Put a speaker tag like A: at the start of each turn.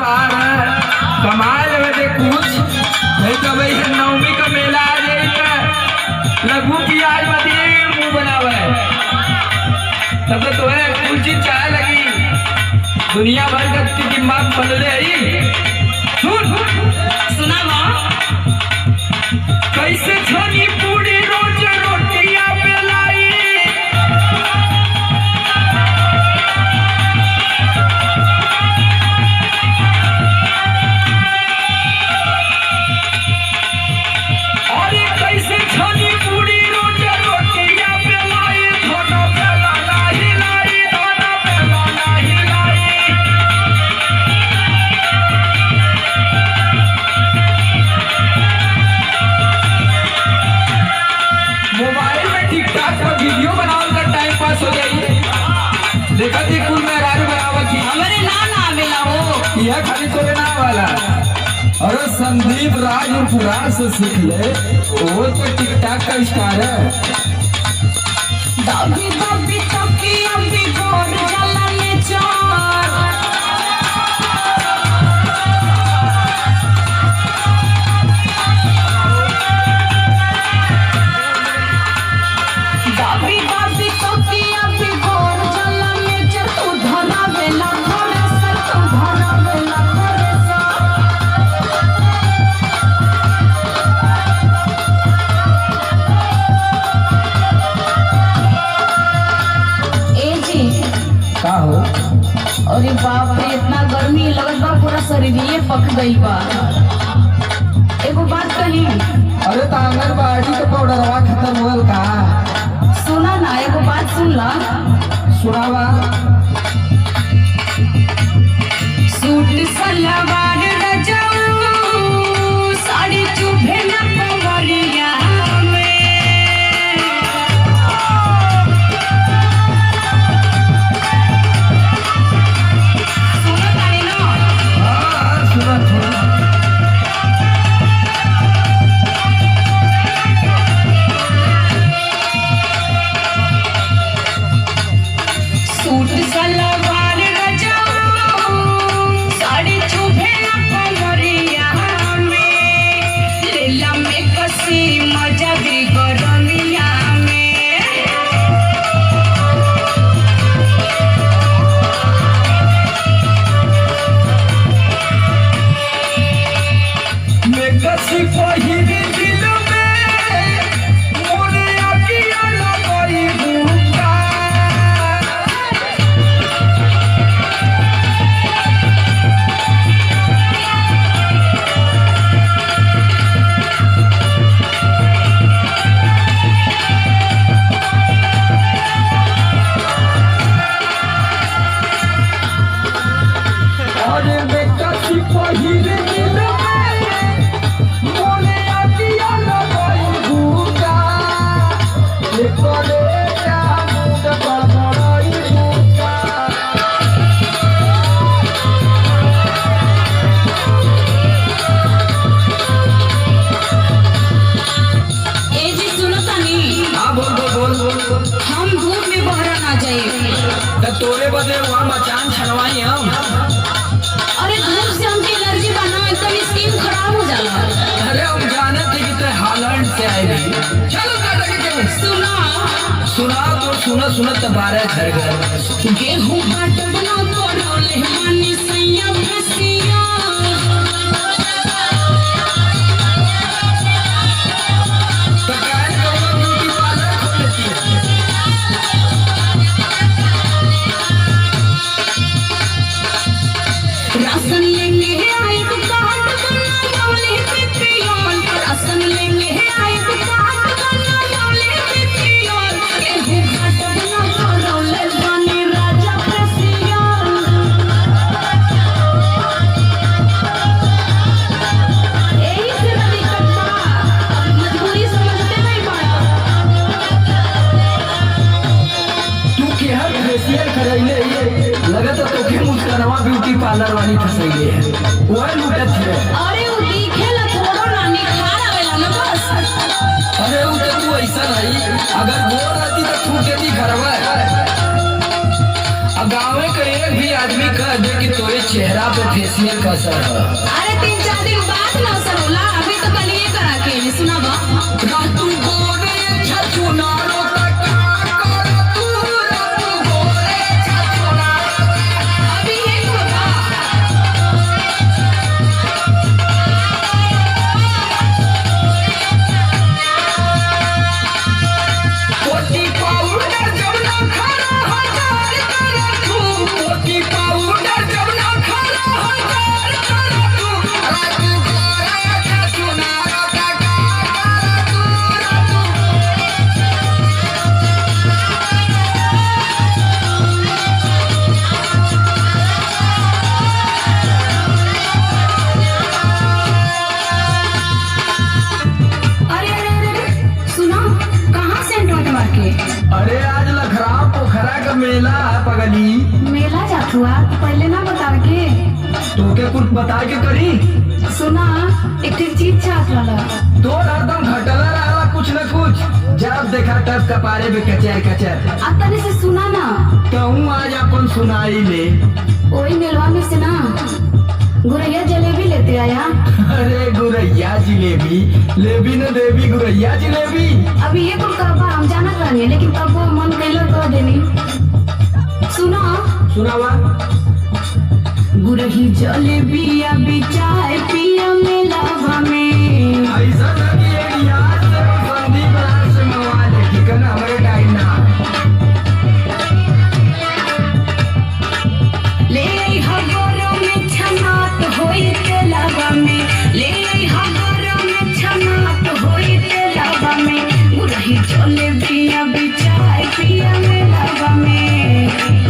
A: पार कमाल बदे कुछ नहीं तो भाई नवमी का मेला आ जाए लघु प्याज बदे मुंह बनावे तब तो है कुछ चाय लगी दुनिया भर का दिमाग बदले ही सुन
B: सुना माँ
A: कैसे छोनी पूरी रोज रोटियां बेलाई और कैसे छोनी पूरी रोज रोटियां बेलाई धोना बेला नहीं लाई धोना बेला नहीं लाई मोबाइल में टिकटॉक पर वीडियो बनाओ का टाइम पास हो जाइए देखा थी कुल में राज बनावा थी
B: हमारे ना मिला हो
A: यह खाली तोरे ना वाला अरे संदीप राज और पुराण से सीख ले वो तो टिकटॉक का स्टार है
B: दबी दबी तकी अभी गोर जलने चार दबी दबी तकी अभी गोर जलने चार तू धरा बेला करे सर तू धरा बेला करे सर ए जी
A: का हो
B: अरे बाप रे इतना गर्मी लगत बा पूरा शरीर पक गई बा एगो बात कही
A: अरे तो आंगनबाड़ी का पाउडरवा खत्म होल का
B: सुना ना एगो बात सुन ला
A: सुनावा
B: सूट सलवार रजाऊ साड़ी चुभे न पवरिया में सुना तानी ना
A: हाँ सुना सुना
B: सूट सलवार रजाऊ साड़ी चुभे न पवरिया में लीला में कसी मजा भी गरमिया में
A: मैं कसी पहिरी दिल में मोरे अकिया लगाई भूखा और मैं कसी पहिरी दिल में मोरे अकिया लगाई भूखा ये कोले क्या मुंड बड़बड़ाई भूखा
B: ए जी सुनो तानी
A: हाँ बोल बोल बोल बोल
B: हम धूप में बहरा ना जाए
A: तो तोरे बदे वहाँ मचान छनवाई हम
B: अरे धूप से हमकी एलर्जी बना एकदम स्किन खराब हो जाला
A: अरे हम जाने थे कि तू हॉलैंड से आएगी चलो कर
B: सुना
A: सुना तो सुना सुना तबारे घर घर
B: गेहूं काटना पड़ोले मानी सैया फसिया
A: तो काहे कौनो ब्यूटी पार्लर खोल लेती है
B: राशन लेंगे आए तो काट बना लौले पिपियोन राशन लेंगे आए तो काट बना लौले पिपियोन गेहूं काटना पड़ोले मानी राजा फसिया यही से ना दिक्कत बा मजबूरी समझते नहीं बा
A: तू के हर फेशियल करैले लगा तो तोके मुस्करावा ब्यूटी पार्लर वाली फसैले है वो लूटत है
B: अरे वो दिखेला थोड़ा ना निखार आवेला ना बस
A: अरे वो तो तू ऐसा नहीं अगर बोल रहती तो तू के भी घरवा है गाँव के एक भी आदमी कह दे कि तोरे चेहरा पे फेशियल का असर है।
B: अरे 3-4 दिन बाद ना असर होला, अभी तो कल ये करा के सुनावा।
A: रातू गोरे छछुनारो तक कर तू रातू गोरे छछुनारो
B: अभी ये होगा।
A: पोती पाउडर जब ना खाना हजार कर तू पोती पाउडर जब ना खाना हजार कर तू रातू गोरे छछुनारो तक कर तू रातू
B: अरे अरे अरे अरे, सुना कहाँ सेंट होटवा के
A: अरे आज लखरा पोखरा का मेला है पगली।
B: मेला जात हुआ तो पहले ना बता के।
A: तोके कुछ बता के करी
B: सुना एक ठे चीज चाहत वाला।
A: तो हरदम घटला रहा कुछ न कुछ जब देखा तब कपारे में कचर कचर।
B: अब तने से सुना ना,
A: कहूँ आज अपन सुनाई ले।
B: वही मेलवा में से ना गुरैया जलेबी लेते आया।
A: अरे गुरैया जिलेबी लेबी न देवी गुरैया जिलेबी।
B: अभी ये कुल करबा हम जाना रहनी, लेकिन तब वो मन कैलो कर देनी। सुना
A: सुनावा
B: गुरही जलेबी अभी चाय पिया मेलावा में।
A: ऐसा था कि एक याद से संदीप राज से मंगवा ले कि कन हमारे टाइम ना
B: ले आई हगोरो में छनात होई तेलावा में। ले आई हगोरो में छनात होई तेलावा में। गुरही जलेबी अभी चाय पिया मेलावा में।